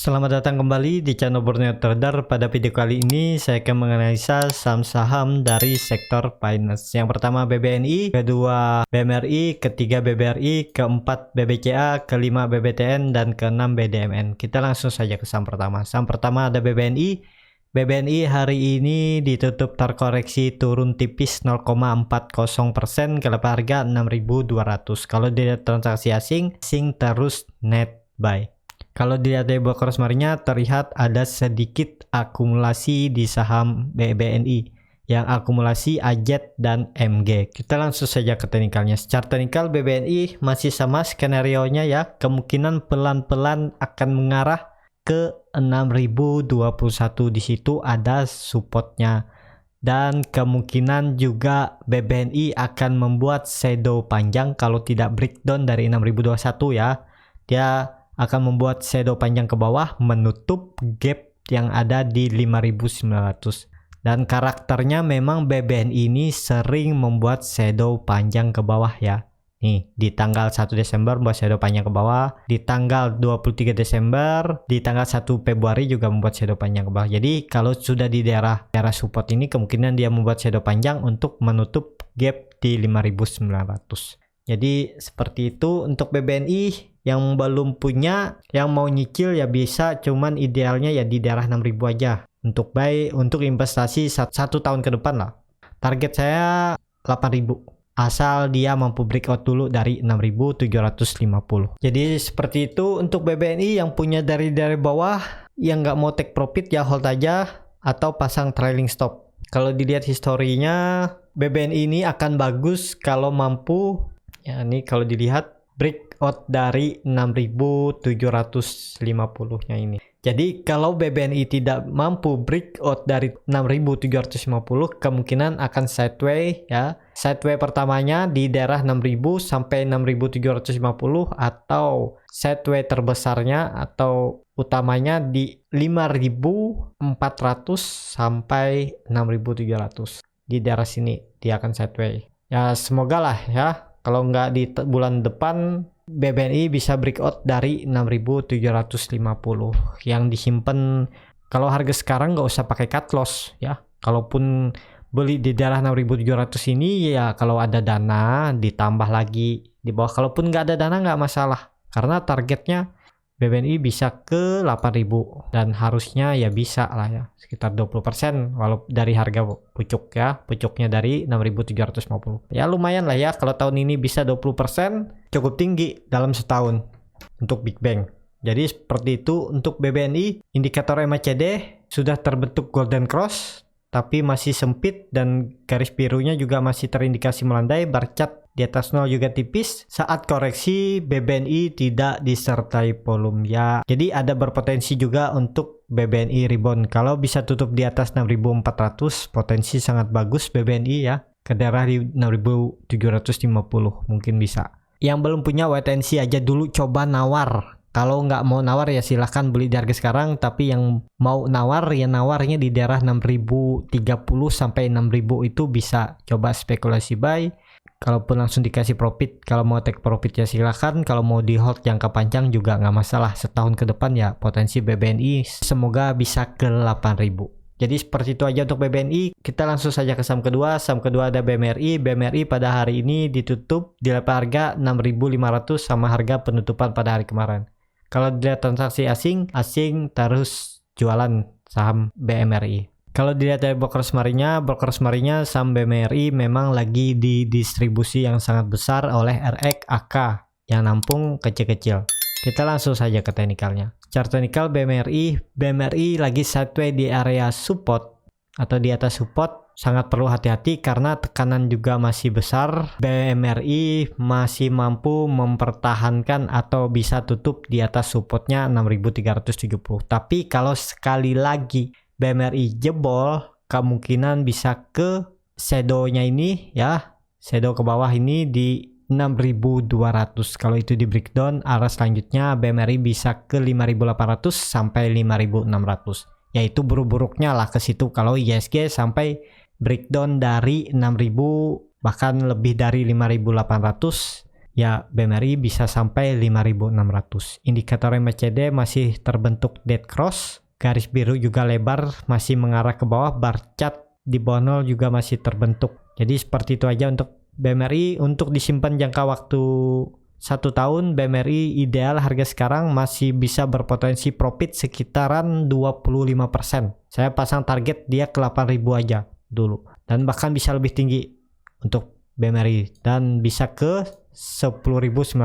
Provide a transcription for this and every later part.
Selamat datang kembali di channel Borneo Trader. Pada video kali ini saya akan menganalisa saham-saham dari sektor finance. Yang pertama BBNI, kedua BMRI, ketiga BBRI, keempat BBCA, kelima BBTN, dan keenam BDMN. Kita langsung saja ke saham pertama. Saham pertama ada BBNI. BBNI hari ini ditutup terkoreksi turun tipis 0,40% ke level harga 6.200. Kalau dilihat transaksi asing terus net buy. Kalau dilihat dari broker kemarinnya terlihat ada sedikit akumulasi di saham BBNI yang akumulasi AZ dan MG. Kita langsung saja ke teknikalnya. Secara teknikal BBNI masih sama skenario-nya ya, kemungkinan pelan-pelan akan mengarah ke 6021. Di situ ada supportnya. Dan kemungkinan juga BBNI akan membuat shadow panjang kalau tidak breakdown dari 6021 ya. Dia akan membuat shadow panjang ke bawah menutup gap yang ada di 5.900. Dan karakternya memang BBNI ini sering membuat shadow panjang ke bawah ya. Nih, di tanggal 1 Desember membuat shadow panjang ke bawah, di tanggal 23 Desember, di tanggal 1 Februari juga membuat shadow panjang ke bawah. Jadi kalau sudah di daerah support ini kemungkinan dia membuat shadow panjang untuk menutup gap di 5.900. Jadi seperti itu untuk BBNI. Yang belum punya, yang mau nyicil ya bisa, cuman idealnya ya di daerah 6.000 aja untuk buy, untuk investasi 1 tahun ke depan lah. Target saya 8.000 asal dia mampu breakout dulu dari 6.750. Jadi seperti itu untuk BBNI. Yang punya dari bawah, yang nggak mau take profit ya hold aja atau pasang trailing stop. Kalau dilihat historinya BBNI ini akan bagus kalau mampu ya, ini kalau dilihat breakout dari 6.750 nya ini. Jadi kalau BBNI tidak mampu breakout dari 6.750, kemungkinan akan sideway ya. Sideway pertamanya di daerah 6.000 sampai 6.750 atau sideway terbesarnya atau utamanya di 5.400 sampai 6.700. Di daerah sini dia akan sideway. Ya semoga lah ya. Kalau nggak di bulan depan BBNI bisa breakout dari 6.750 yang disimpan. Kalau harga sekarang nggak usah pakai cut loss ya. Kalaupun beli di daerah 6.700 ini ya kalau ada dana ditambah lagi di bawah. Kalaupun nggak ada dana nggak masalah karena targetnya BBNI bisa ke 8.000 dan harusnya ya bisa lah ya sekitar 20% walau dari harga pucuk ya, pucuknya dari 6.750 ya lumayan lah ya. Kalau tahun ini bisa 20% cukup tinggi dalam setahun untuk Big Bang. Jadi seperti itu untuk BBNI. Indikator MACD sudah terbentuk golden cross tapi masih sempit dan garis birunya juga masih terindikasi melandai. Barcat di atas 0 juga tipis. Saat koreksi BBNI tidak disertai volume ya. Jadi ada berpotensi juga untuk BBNI rebound. Kalau bisa tutup di atas 6.400 potensi sangat bagus BBNI ya. Ke daerah di 6.750 mungkin bisa. Yang belum punya wait and see aja dulu, coba nawar. Kalau nggak mau nawar ya silahkan beli di harga sekarang. Tapi yang mau nawar ya nawarnya di daerah 6.030 sampai 6.000 itu bisa coba spekulasi buy. Kalaupun langsung dikasih profit, kalau mau take profit ya silahkan. Kalau mau di hold jangka panjang juga nggak masalah. Setahun ke depan ya potensi BBNI semoga bisa ke 8.000. Jadi seperti itu aja untuk BBNI. Kita langsung saja ke saham kedua. Saham kedua ada BMRI. BMRI pada hari ini ditutup di level harga 6.500 sama harga penutupan pada hari kemarin. Kalau dilihat transaksi asing terus jualan saham BMRI. Kalau dilihat dari broker semarinya saham BMRI memang lagi di distribusi yang sangat besar oleh RX AK yang nampung kecil-kecil. Kita langsung saja ke teknikalnya. Secara teknikal BMRI lagi sideway di area support atau di atas support. Sangat perlu hati-hati karena tekanan juga masih besar. BMRI masih mampu mempertahankan atau bisa tutup di atas supportnya 6.370. Tapi kalau sekali lagi BMRI jebol, kemungkinan bisa ke shadow-nya ini ya. Shadow ke bawah ini di 6.200. Kalau itu di breakdown, arah selanjutnya BMRI bisa ke 5.800 sampai 5.600. Yaitu buruk-buruknya lah ke situ kalau ISG sampai breakdown dari 6.000 bahkan lebih dari 5.800 ya BMRI bisa sampai 5.600. Indikator MACD masih terbentuk dead cross, garis biru juga lebar masih mengarah ke bawah, bar chart di bawah 0 juga masih terbentuk. Jadi seperti itu aja untuk BMRI. Untuk disimpan jangka waktu 1 tahun, BMRI ideal harga sekarang masih bisa berpotensi profit sekitaran 25%. Saya pasang target dia ke 8.000 aja dulu, dan bahkan bisa lebih tinggi untuk BMRI dan bisa ke 10.900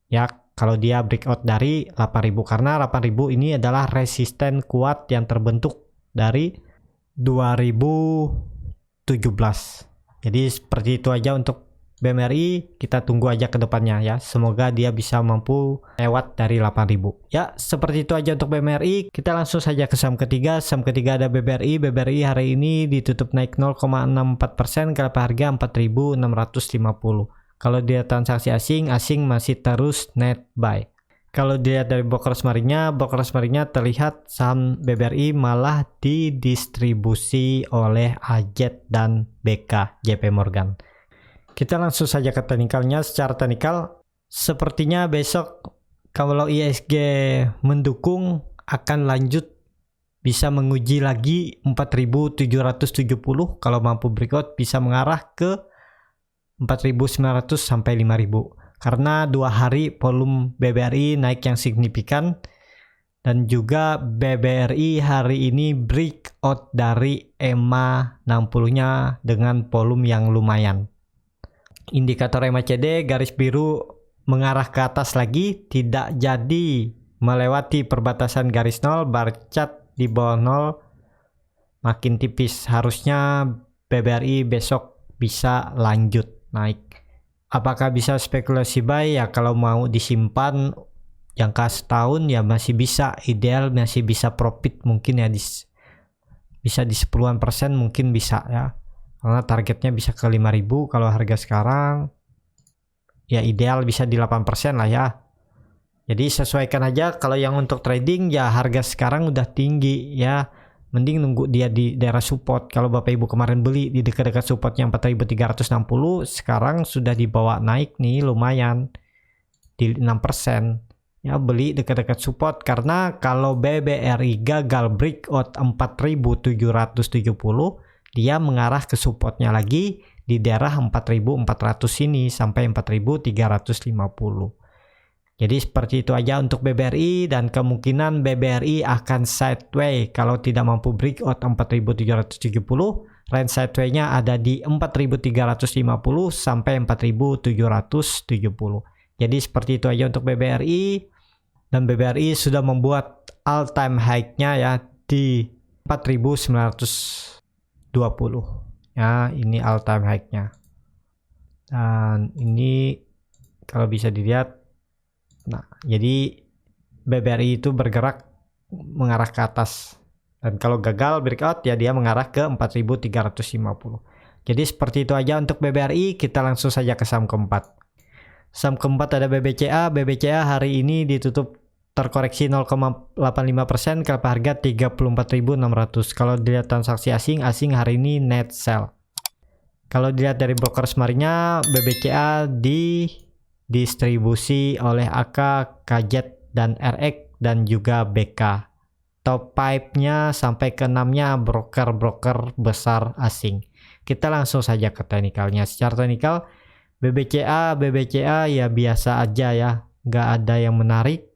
ya kalau dia breakout dari 8.000, karena 8.000 ini adalah resisten kuat yang terbentuk dari 2017. Jadi seperti itu aja untuk BMRI, kita tunggu aja ke depannya ya. Semoga dia bisa mampu lewat dari 8.000. Ya, seperti itu aja untuk BMRI. Kita langsung saja ke saham ketiga. Saham ketiga ada BBRI. BBRI hari ini ditutup naik 0,64% ke harga 4.650. Kalau dia transaksi asing masih terus net buy. Kalau dilihat dari broker smarinya terlihat saham BBRI malah didistribusi oleh AZ dan BK JP Morgan. Kita langsung saja ke teknikalnya. Secara teknikal, sepertinya besok kalau ISG mendukung akan lanjut bisa menguji lagi 4.770. Kalau mampu breakout bisa mengarah ke 4.900 sampai 5.000. Karena 2 hari volume BBRI naik yang signifikan, dan juga BBRI hari ini breakout dari EMA 60-nya dengan volume yang lumayan. Indikator MACD garis biru mengarah ke atas lagi, tidak jadi melewati perbatasan garis 0, bar chart di bawah 0 makin tipis. Harusnya BBRI besok bisa lanjut naik. Apakah bisa spekulasi buy? Ya kalau mau disimpan jangka setahun ya masih bisa, ideal masih bisa profit mungkin ya, bisa di 10% mungkin bisa ya, karena targetnya bisa ke 5.000. Kalau harga sekarang ya ideal bisa di 8% lah ya. Jadi sesuaikan aja. Kalau yang untuk trading ya harga sekarang udah tinggi ya, mending nunggu dia di daerah support. Kalau Bapak Ibu kemarin beli di dekat-dekat supportnya 4.360, sekarang sudah dibawa naik nih lumayan di 6%. Ya beli dekat-dekat support, karena kalau BBRI gagal breakout 4.770, dia mengarah ke supportnya lagi di daerah 4.400 ini sampai 4.350. Jadi seperti itu aja untuk BBRI, dan kemungkinan BBRI akan sideway kalau tidak mampu breakout 4.770. Range sideway-nya ada di 4.350 sampai 4.770. Jadi seperti itu aja untuk BBRI, dan BBRI sudah membuat all time high-nya ya di 4.920. Ya, ini all time high-nya. Dan ini kalau bisa dilihat, nah, jadi BBRI itu bergerak mengarah ke atas, dan kalau gagal breakout ya dia mengarah ke 4.350. Jadi seperti itu aja untuk BBRI. Kita langsung saja ke saham keempat. Saham keempat ada BBCA. BBCA hari ini ditutup terkoreksi 0,85% ke harga 34.600. Kalau dilihat transaksi asing hari ini net sell. Kalau dilihat dari broker smarinya, BBCA distribusi oleh AK, KZ, dan RX, dan juga BK. Top 5-nya sampai ke 6-nya broker-broker besar asing. Kita langsung saja ke teknikalnya. Secara teknikal, BBCA ya biasa aja ya, nggak ada yang menarik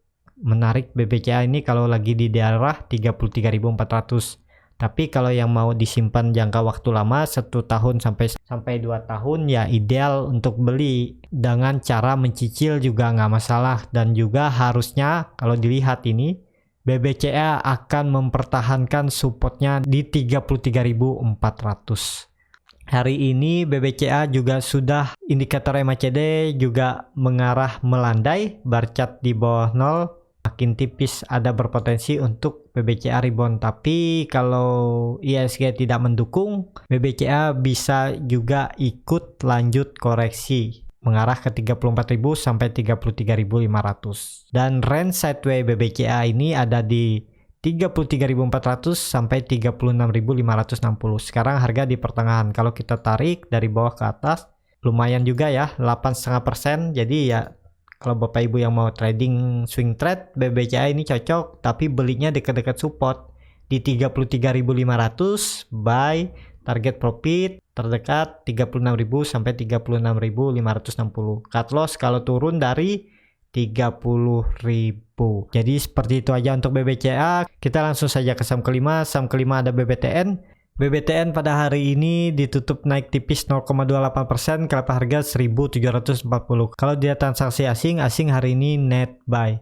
BBCA ini kalau lagi di daerah 33.400. Tapi kalau yang mau disimpan jangka waktu lama 1 tahun sampai 2 tahun ya ideal untuk beli dengan cara mencicil juga nggak masalah. Dan juga harusnya kalau dilihat ini BBCA akan mempertahankan supportnya di 33.400. Hari ini BBCA juga sudah indikator MACD juga mengarah melandai, bar chart di bawah 0 makin tipis, ada berpotensi untuk BBCA rebound. Tapi kalau ISG tidak mendukung, BBCA bisa juga ikut lanjut koreksi mengarah ke 34.000 sampai 33.500. Dan range sideway BBCA ini ada di 33.400 sampai 36.560. Sekarang harga di pertengahan. Kalau kita tarik dari bawah ke atas, lumayan juga ya, 8,5%. Jadi ya kalau Bapak Ibu yang mau trading swing trade, BBCA ini cocok, tapi belinya dekat-dekat support di 33.500, buy, target profit terdekat 36.000 sampai 36.560. Cut loss kalau turun dari 30.000. Jadi seperti itu aja untuk BBCA. Kita langsung saja ke saham kelima. Saham kelima ada BBTN. BBTN pada hari ini ditutup naik tipis 0,28% ke harga 1.740. Kalau dilihat transaksi asing hari ini net buy.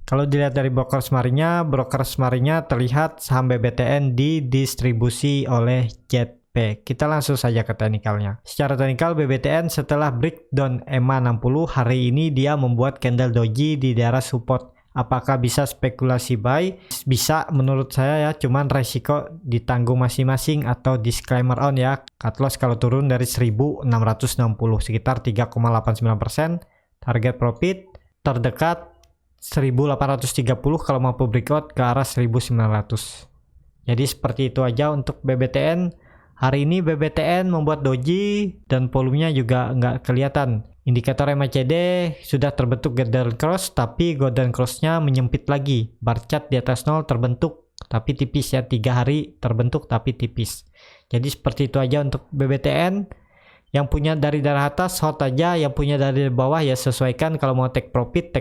Kalau dilihat dari broker smarinya terlihat saham BBTN didistribusi oleh JETP. Kita langsung saja ke teknikalnya. Secara teknikal BBTN setelah breakdown EMA 60 hari ini dia membuat candle doji di daerah support. Apakah bisa spekulasi buy? Bisa menurut saya ya, cuman resiko ditanggung masing-masing atau disclaimer on ya. Cut loss kalau turun dari 1.660 sekitar 3,89%. Target profit terdekat 1.830 kalau mampu breakout ke arah 1.900. Jadi seperti itu aja untuk BBTN. Hari ini BBTN membuat doji dan volumenya juga nggak kelihatan. Indikator MACD sudah terbentuk golden cross, tapi golden cross-nya menyempit lagi. Bar chart di atas 0 terbentuk tapi tipis ya, 3 hari terbentuk tapi tipis. Jadi seperti itu aja untuk BBTN. Yang punya dari daerah atas hold aja, yang punya dari bawah ya sesuaikan. Kalau mau take profit.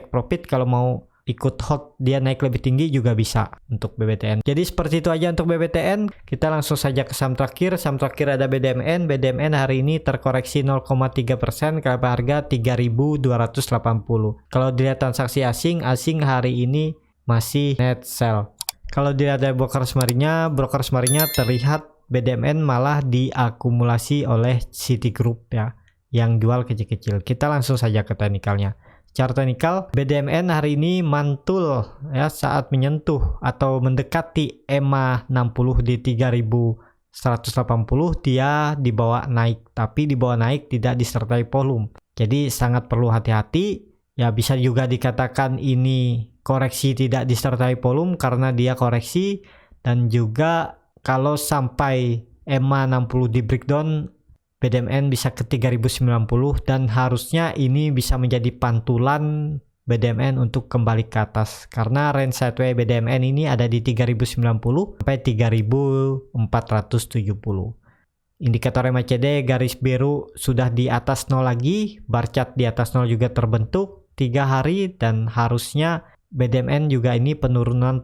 Kalau mau ikut hold dia naik lebih tinggi juga bisa untuk BBTN. Jadi seperti itu aja untuk BBTN. Kita langsung saja ke saham terakhir. Saham terakhir ada BDMN. BDMN hari ini terkoreksi 0,3% ke harga 3.280. Kalau dilihat transaksi asing hari ini masih net sell. Kalau dilihat dari broker smarinya terlihat BDMN malah diakumulasi oleh Citigroup ya, yang jual kecil-kecil. Kita langsung saja ke teknikalnya. Secara teknikal, BDMN hari ini mantul ya saat menyentuh atau mendekati EMA 60 di 3.180, dia dibawa naik, tapi dibawa naik tidak disertai volume. Jadi sangat perlu hati-hati. Ya bisa juga dikatakan ini koreksi tidak disertai volume karena dia koreksi, dan juga kalau sampai EMA 60 di breakdown, BDMN bisa ke 3.090 dan harusnya ini bisa menjadi pantulan BDMN untuk kembali ke atas. Karena range sideways BDMN ini ada di 3.090 sampai 3.470. Indikator MACD garis biru sudah di atas 0 lagi, bar chart di atas 0 juga terbentuk 3 hari, dan harusnya BDMN juga ini penurunan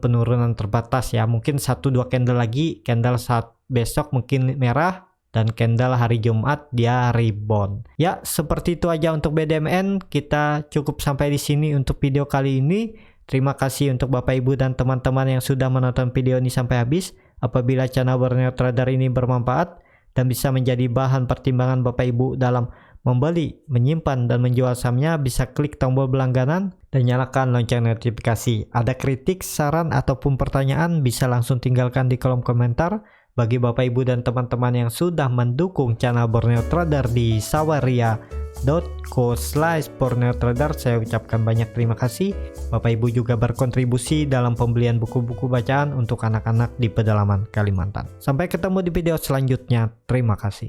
terbatas ya. Mungkin 1-2 candle lagi, candle saat besok mungkin merah, dan candle hari Jumat dia rebound. Ya, seperti itu aja untuk BDMN. Kita cukup sampai di sini untuk video kali ini. Terima kasih untuk Bapak Ibu dan teman-teman yang sudah menonton video ini sampai habis. Apabila channel Borneo Trader ini bermanfaat dan bisa menjadi bahan pertimbangan Bapak Ibu dalam membeli, menyimpan, dan menjual sahamnya, bisa klik tombol berlangganan dan nyalakan lonceng notifikasi. Ada kritik, saran, ataupun pertanyaan bisa langsung tinggalkan di kolom komentar. Bagi Bapak Ibu dan teman-teman yang sudah mendukung channel Borneo Trader di saweria.co/Borneo Trader, saya ucapkan banyak terima kasih. Bapak Ibu juga berkontribusi dalam pembelian buku-buku bacaan untuk anak-anak di pedalaman Kalimantan. Sampai ketemu di video selanjutnya. Terima kasih.